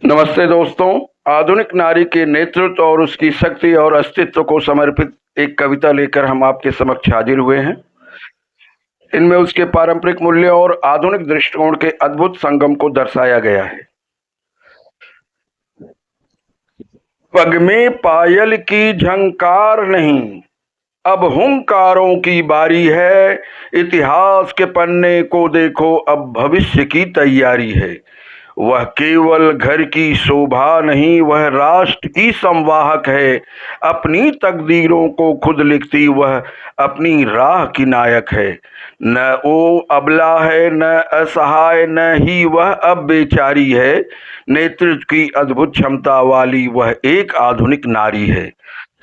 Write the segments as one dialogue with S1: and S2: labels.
S1: नमस्ते दोस्तों। आधुनिक नारी के नेतृत्व और उसकी शक्ति और अस्तित्व को समर्पित एक कविता लेकर हम आपके समक्ष हाजिर हुए हैं। इनमें उसके पारंपरिक मूल्यों और आधुनिक दृष्टिकोण के अद्भुत संगम को दर्शाया गया है। पग में पायल की झंकार नहीं, अब हुंकारों की बारी है। इतिहास के पन्ने को देखो, अब भविष्य की तैयारी है। वह केवल घर की शोभा नहीं, वह राष्ट्र की संवाहक है। अपनी तकदीरों को खुद लिखती वह अपनी राह की नायक है। न वो अबला है, न असहाय, न ही वह अब बेचारी है। नेतृत्व की अद्भुत क्षमता वाली वह एक आधुनिक नारी है।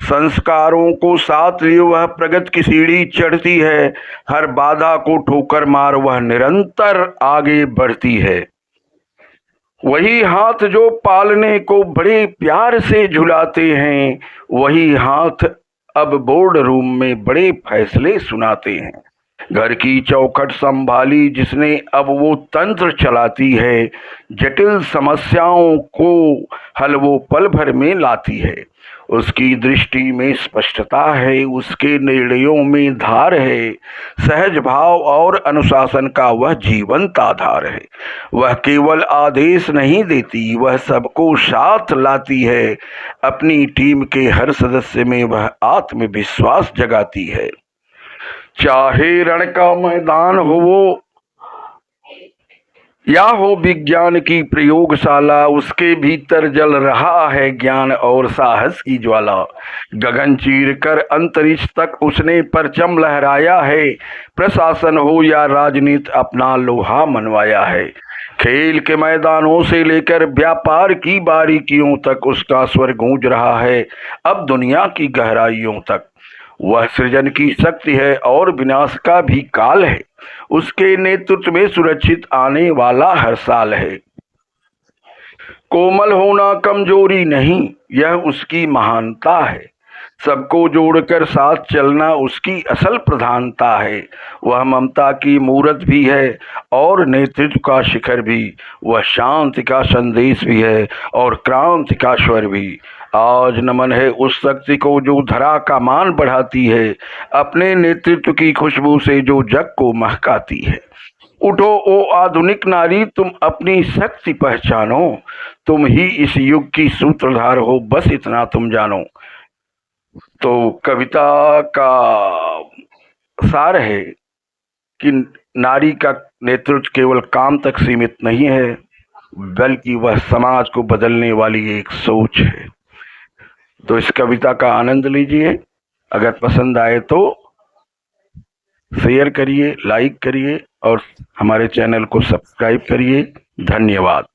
S1: संस्कारों को साथ लिए वह प्रगति की सीढ़ी चढ़ती है। हर बाधा को ठोकर मार वह निरंतर आगे बढ़ती है। वही हाथ जो पालने को बड़े प्यार से झुलाते हैं, वही हाथ अब बोर्ड रूम में बड़े फैसले सुनाते हैं। घर की चौखट संभाली जिसने, अब वो तंत्र चलाती है। जटिल समस्याओं को हल वो पल भर में लाती है। उसकी दृष्टि में स्पष्टता है, उसके निर्णयों में धार है। सहज भाव और अनुशासन का वह जीवंत आधार है। वह केवल आदेश नहीं देती, वह सबको साथ लाती है। अपनी टीम के हर सदस्य में वह आत्मविश्वास जगाती है। चाहे रण का मैदान हो वो या हो विज्ञान की प्रयोगशाला, उसके भीतर जल रहा है ज्ञान और साहस की ज्वाला। गगन चीर कर अंतरिक्ष तक उसने परचम लहराया है। प्रशासन हो या राजनीति, अपना लोहा मनवाया है। खेल के मैदानों से लेकर व्यापार की बारीकियों तक उसका स्वर गूंज रहा है, अब दुनिया की गहराइयों तक। वह सृजन की शक्ति है और विनाश का भी काल है। उसके नेतृत्व में सुरक्षित आने वाला हर साल है। कोमल होना कमजोरी नहीं, यह उसकी महानता है। सबको जोड़कर साथ चलना उसकी असल प्रधानता है। वह ममता की मूरत भी है और नेतृत्व का शिखर भी। वह शांति का संदेश भी है और क्रांति का स्वर भी। आज नमन है उस शक्ति को जो धरा का मान बढ़ाती है, अपने नेतृत्व की खुशबू से जो जग को महकाती है। उठो ओ आधुनिक नारी, तुम अपनी शक्ति पहचानो। तुम ही इस युग की सूत्रधार हो, बस इतना तुम जानो। तो कविता का सार है कि नारी का नेतृत्व केवल काम तक सीमित नहीं है, बल्कि वह समाज को बदलने वाली एक सोच है। तो इस कविता का आनंद लीजिए। अगर पसंद आए तो शेयर करिए, लाइक करिए और हमारे चैनल को सब्सक्राइब करिए। धन्यवाद।